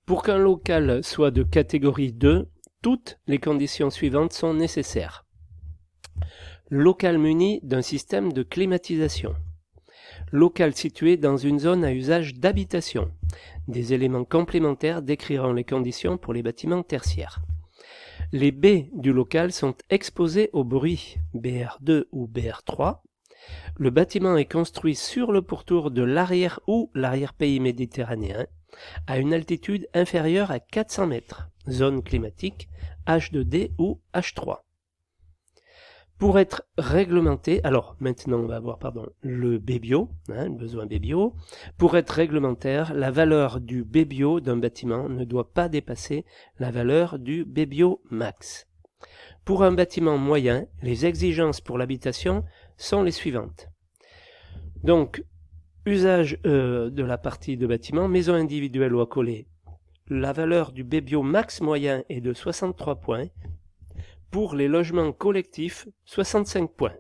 Pour qu'un local soit de catégorie 2, toutes les conditions suivantes sont nécessaires. Local muni d'un système de climatisation. Local situé dans une zone à usage d'habitation. Des éléments complémentaires décriront les conditions pour les bâtiments tertiaires. Les baies du local sont exposées au bruit, BR2 ou BR3. Le bâtiment est construit sur le pourtour de l'arrière ou l'arrière-pays méditerranéen, à une altitude inférieure à 400 mètres, zone climatique H2D ou H3. Pour être réglementé, alors maintenant on va voir le BBio, le besoin BBio. Pour être réglementaire, la valeur du BBio d'un bâtiment ne doit pas dépasser la valeur du BBio max. Pour un bâtiment moyen, les exigences pour l'habitation sont les suivantes. Donc, usage de la partie de bâtiment, maison individuelle ou accolée. La valeur du BBio max moyen est de 63 points. Pour les logements collectifs, 65 points.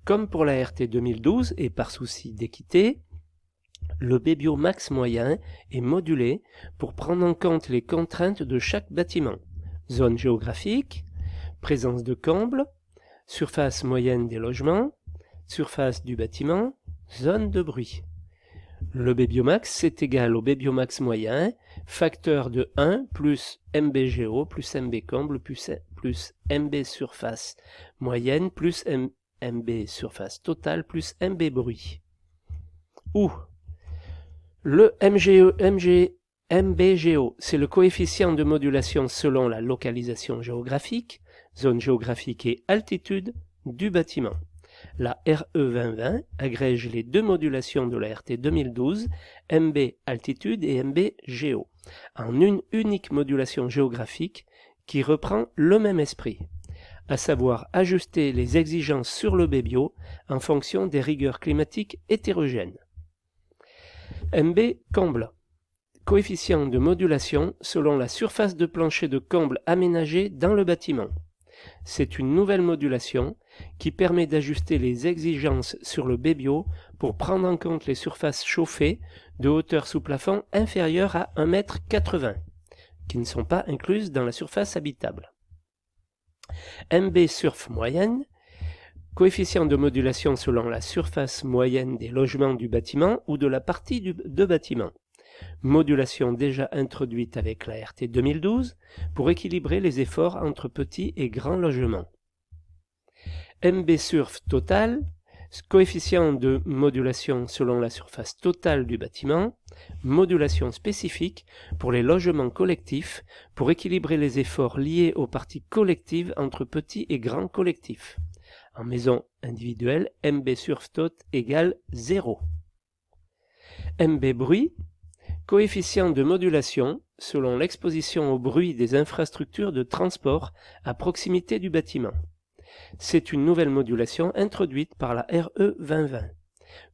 Comme pour la RT 2012 et par souci d'équité, le BBio max moyen est modulé pour prendre en compte les contraintes de chaque bâtiment. Zone géographique, présence de combles, surface moyenne des logements, surface du bâtiment, zone de bruit. Le BBiomax, c'est égal au BBiomax moyen, facteur de 1 plus MBGO plus MB comble plus MB surface moyenne plus MB surface totale plus MB bruit. Ou le MBGO, c'est le coefficient de modulation selon la localisation géographique, zone géographique et altitude du bâtiment. La RE 2020 agrège les deux modulations de la RT 2012, MB altitude et MB géo, en une unique modulation géographique qui reprend le même esprit, à savoir ajuster les exigences sur le BBio en fonction des rigueurs climatiques hétérogènes. MB comble, coefficient de modulation selon la surface de plancher de comble aménagée dans le bâtiment. C'est une nouvelle modulation qui permet d'ajuster les exigences sur le BBio pour prendre en compte les surfaces chauffées de hauteur sous plafond inférieure à 1,80 m, qui ne sont pas incluses dans la surface habitable. MB surf moyenne, coefficient de modulation selon la surface moyenne des logements du bâtiment ou de la partie de bâtiment. Modulation déjà introduite avec la RT 2012 pour équilibrer les efforts entre petits et grands logements. MB surf total, coefficient de modulation selon la surface totale du bâtiment, modulation spécifique pour les logements collectifs pour équilibrer les efforts liés aux parties collectives entre petits et grands collectifs. En maison individuelle, MB surf tot égale 0. MB bruit, coefficient de modulation selon l'exposition au bruit des infrastructures de transport à proximité du bâtiment. C'est une nouvelle modulation introduite par la RE 2020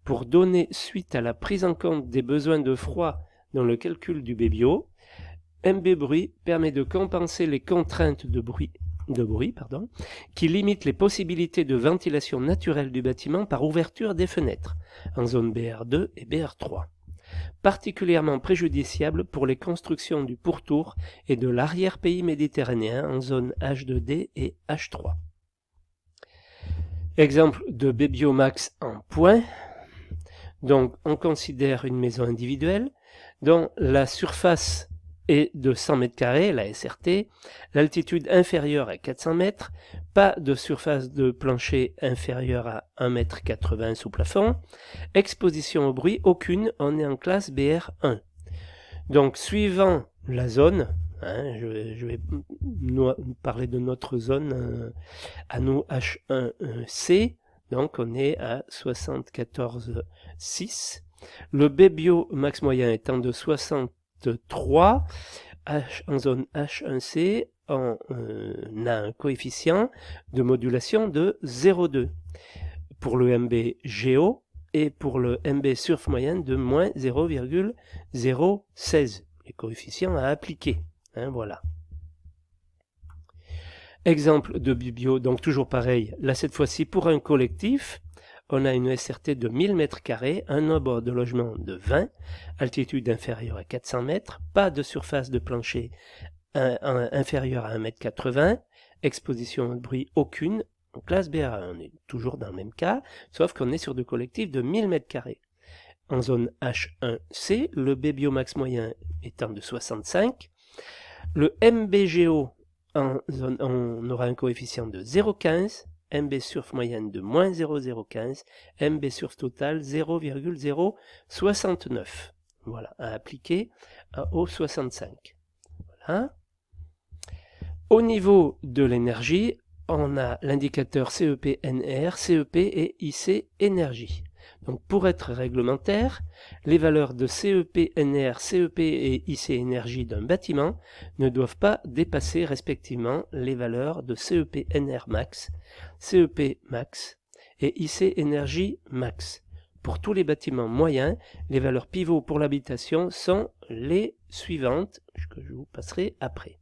pour donner suite à la prise en compte des besoins de froid dans le calcul du BBio. MB bruit permet de compenser les contraintes de bruit qui limitent les possibilités de ventilation naturelle du bâtiment par ouverture des fenêtres en zone BR2 et BR3. Particulièrement préjudiciable pour les constructions du pourtour et de l'arrière-pays méditerranéen en zone H2D et H3. Exemple de BBiomax en points. Donc on considère une maison individuelle dont la surface est de 100 m², la SRT, l'altitude inférieure à 400 mètres, pas de surface de plancher inférieure à 1,80 m sous plafond, exposition au bruit aucune, on est en classe BR1. Donc suivant la zone, je vais parler de notre zone à nous H1C, donc on est à 74,6. Le BBio max moyen étant de 63, en zone H1C, on a un coefficient de modulation de 0,2. Pour le MB géo et pour le MB surf moyenne de moins 0,016. Les coefficients à appliquer. Voilà. Exemple de BBio, donc toujours pareil, là cette fois-ci pour un collectif, on a une SRT de 1000 m², un nombre de logements de 20, altitude inférieure à 400 mètres, pas de surface de plancher inférieure à 1,80 m, exposition au bruit aucune, en classe BA. On est toujours dans le même cas, sauf qu'on est sur des collectifs de 1000 m². En zone H1C, le B biomax moyen étant de 65, le MBGO on aura un coefficient de 0,15, MB surf moyenne de moins 0,015, MB surf total 0,069. Voilà, à appliquer au 65. Voilà. Au niveau de l'énergie, on a l'indicateur CEP-NR, CEP et IC énergie. Donc pour être réglementaire, les valeurs de CEP-NR, CEP et IC énergie d'un bâtiment ne doivent pas dépasser respectivement les valeurs de CEP-NR max, CEP max et IC énergie max. Pour tous les bâtiments moyens, les valeurs pivots pour l'habitation sont les suivantes, que je vous passerai après.